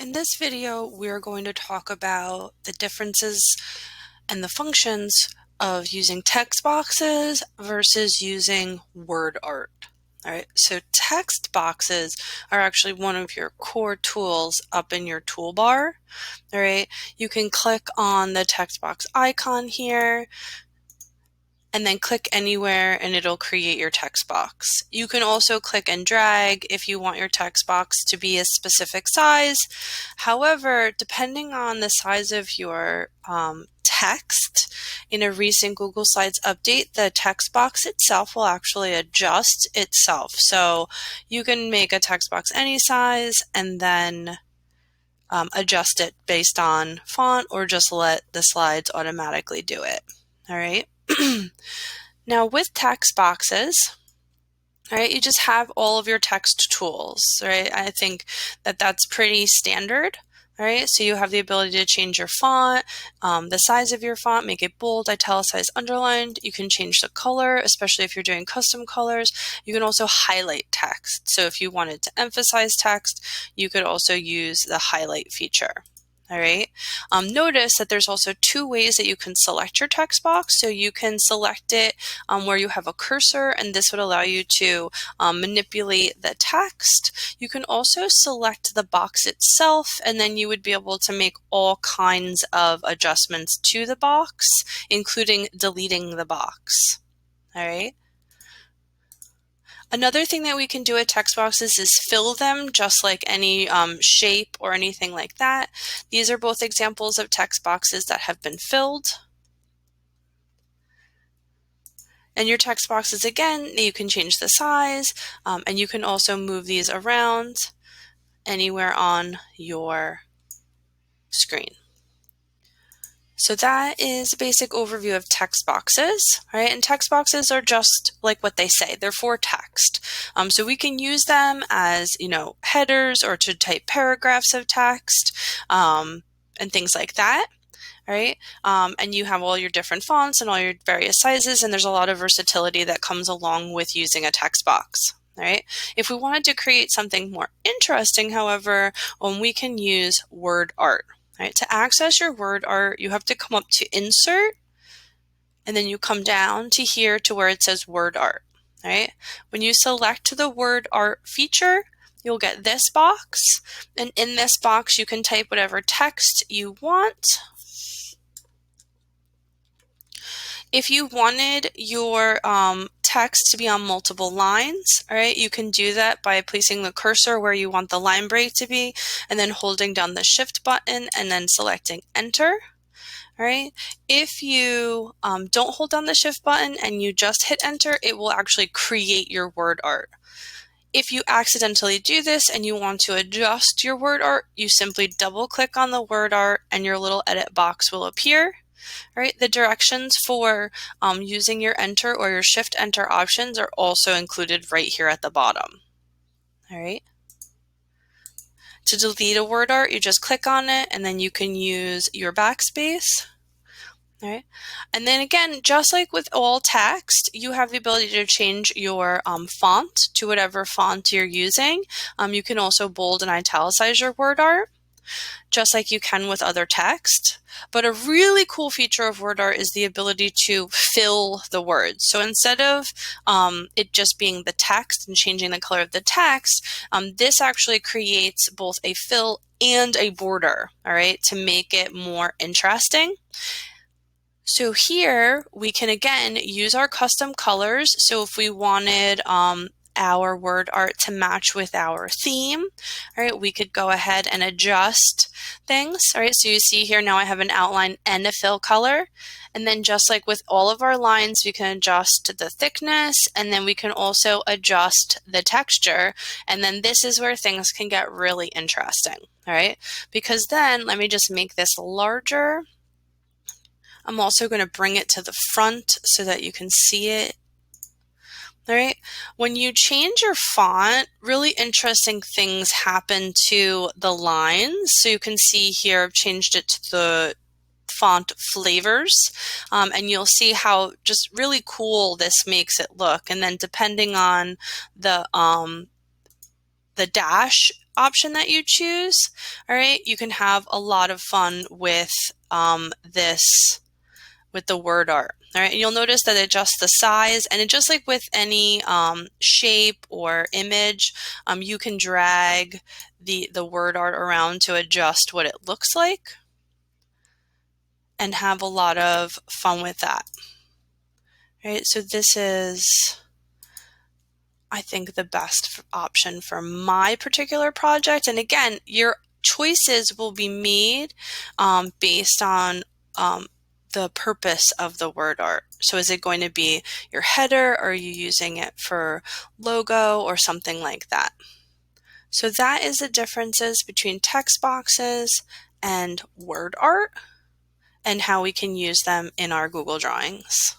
In this video, we're going to talk about the differences and the functions of using text boxes versus using word art. All right, so text boxes are actually one of your core tools up in your toolbar. All right, you can click on the text box icon here and then click anywhere and it'll create your text box. You can also click and drag if you want your text box to be a specific size. However, depending on the size of your text, in a recent Google Slides update, the text box itself will actually adjust itself. So you can make a text box any size and then adjust it based on font, or just let the slides automatically do it. All right. Now with text boxes, all right, you just have all of your text tools, right? I think that that's pretty standard, all right? So you have the ability to change your font, the size of your font, make it bold, italicized, underlined. You can change the color, especially if you're doing custom colors. You can also highlight text. So if you wanted to emphasize text, you could also use the highlight feature. All right. Notice that there's also two ways that you can select your text box. So you can select it where you have a cursor, and this would allow you to manipulate the text. You can also select the box itself, and then you would be able to make all kinds of adjustments to the box, including deleting the box. All right. Another thing that we can do with text boxes is fill them, just like any shape or anything like that. These are both examples of text boxes that have been filled. And your text boxes, again, you can change the size, and you can also move these around anywhere on your screen. So that is a basic overview of text boxes, right? And text boxes are just like what they say. They're for text. So we can use them as, headers or to type paragraphs of text and things like that, right? And you have all your different fonts and all your various sizes, and there's a lot of versatility that comes along with using a text box. All right. If we wanted to create something more interesting, however, we can use word art. Right, to access your word art, you have to come up to Insert, and then you come down to here to where it says Word Art. Right? When you select the Word Art feature, you'll get this box, and in this box you can type whatever text you want. If you wanted your text to be on multiple lines, all right, you can do that by placing the cursor where you want the line break to be, and then holding down the Shift button and then selecting Enter. All right. If you don't hold down the Shift button and you just hit Enter, it will actually create your word art. If you accidentally do this and you want to adjust your word art, you simply double click on the word art and your little edit box will appear. All right, the directions for using your Enter or your Shift Enter options are also included right here at the bottom. All right. To delete a word art, you just click on it and then you can use your backspace. All right. And then again, just like with all text, you have the ability to change your font to whatever font you're using. You can also bold and italicize your word art, just like you can with other text. But a really cool feature of word art is the ability to fill the words. So instead of it just being the text and changing the color of the text, this actually creates both a fill and a border, all right, to make it more interesting. So here we can again use our custom colors. So if we wanted our word art to match with our theme, all right, we could go ahead and adjust things. All right, so you see here now I have an outline and a fill color. And then just like with all of our lines, we can adjust the thickness, and then we can also adjust the texture. And then this is where things can get really interesting, all right? Because then let me just make this larger. I'm also going to bring it to the front so that you can see it. All right. When you change your font, really interesting things happen to the lines. So you can see here I've changed it to the font flavors, and you'll see how just really cool this makes it look. And then depending on the dash option that you choose, all right, you can have a lot of fun with with the word art. All right, and you'll notice that it adjusts the size, and it just like with any shape or image, you can drag the word art around to adjust what it looks like and have a lot of fun with that. All right, so this is, I think, the best option for my particular project. And again, your choices will be made based on the purpose of the word art. So is it going to be your header, or are you using it for logo or something like that? So that is the differences between text boxes and word art and how we can use them in our Google Drawings.